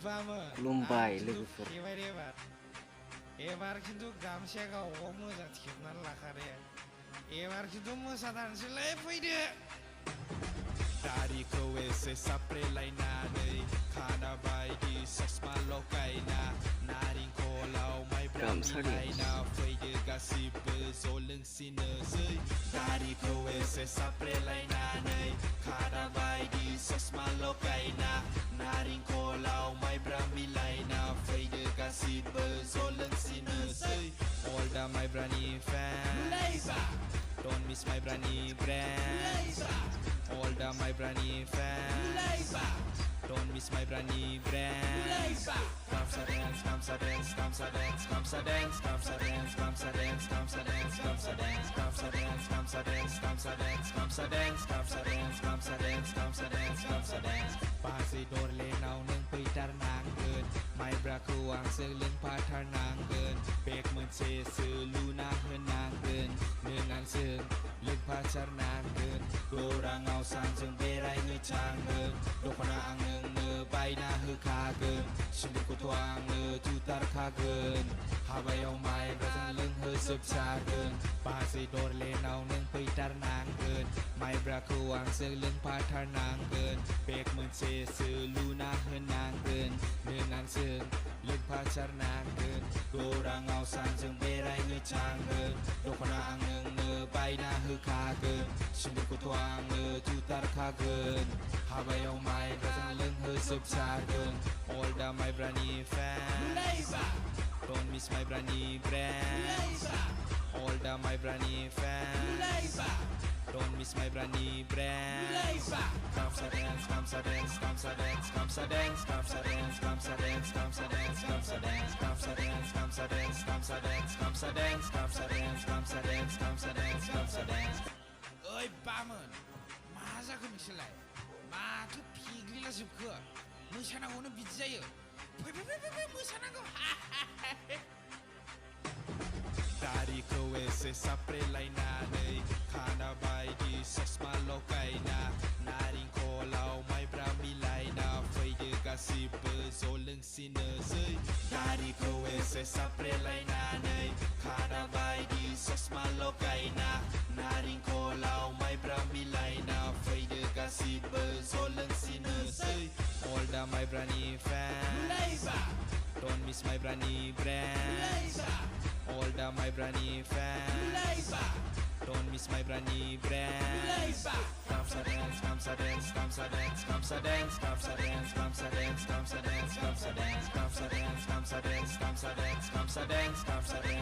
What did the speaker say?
खुलुमबाय लोगोफोर एबार खिन्थु गामसाया गावबागाव मोजां थेबनानै लाखादे एबार खिन्थु मोसाथारनोसैलै फैदो दारिखौ एसे साफ्रेलायनानै खादा बायदि ससमा लगायना नारेंखलाव माइब्रा मिलायना फैदो गासिबो ज' लोंसिनोसै दारिखौ एसे साफ्रेलायनानै खादा बायदि ससमा लगायना नारेंखलाव माइब्रा मिलायना फैदो गासिबो ज' लोंसिनोसै all the माइब्रानि fans don't miss माइब्रानि brand all the माइब्रानि fans don't miss माइब्रानि brand GAMSA dance GAMSA dance GAMSA dance GAMSA dance GAMSA dance GAMSA dance GAMSA dance GAMSA dance GAMSA dance GAMSA dance GAMSA dance GAMSA dance GAMSA dance GAMSA dance GAMSA dance GAMSA dance बाजै दरलेनाव नों फैथारनांगोन माइब्राखौ आंजों लोंफाथारनांगोन bag मोनसेसो लुना होनांगोन नों आंजों लोंफाथारनांगोन गौराङाव सानजों बेरायनो थांगोन दख'ना आं नोंनो बायना होखागोन सिन्दुरखौथ' आङो जुथारखागोन हाबायाव माइब्राजों लोंहोजोबथारगोन बाजै दरलेनाव नों फैथारनांगोन माइब्राखौ आंजों लोंफाथारनांगोन बेग मोनसेसो लुना होनांगोन नों आंजों लोंफाथारनांगोन गौराङाव सानजों बेरायनो थांगोन दख'ना आं नोंनो बायना होखागोन सिन्दुरखौथ' आङो जुथारखागोन हाबायाव माइब्राजों लोंहोजोबथारगोन all the माइब्रानि fans don't miss माइब्रानि brand all the माइब्रानि fans don't miss माइब्रानि brand GAMSA dance GAMSA dance GAMSA dance GAMSA dance GAMSA dance GAMSA dance GAMSA dance GAMSA dance GAMSA dance GAMSA dance GAMSA dance GAMSA dance GAMSA dance GAMSA dance GAMSA dance GAMSA dance ओइ बामोन मा जाखो नोंसोरलाय माथो फेग्लिलाजोबखो मोसानांगौनो बिदि जायो फै मोसानांगौ दारिखौ एसे साफ्रेलायनानै खादा बायदि ससमा लगायना नारेंखलाव माइब्रा मिलायना फैदो गासिबो ज' लोंसिनोसै दारिखौ एसे साफ्रेलायनानै खादा बायदि ससमा लगायना नारेंखलाव माइब्रा मिलायना फैदो गासिबो ज' लोंसिनोसै all the माइब्रानि fans don't miss माइब्रानि brand all the माइब्रानि fans don't miss माइब्रानि brand GAMSA dance GAMSA dance GAMSA dance GAMSA dance GAMSA dance GAMSA dance GAMSA dance GAMSA dance GAMSA dance GAMSA dance GAMSA dance GAMSA dance GAMSA dance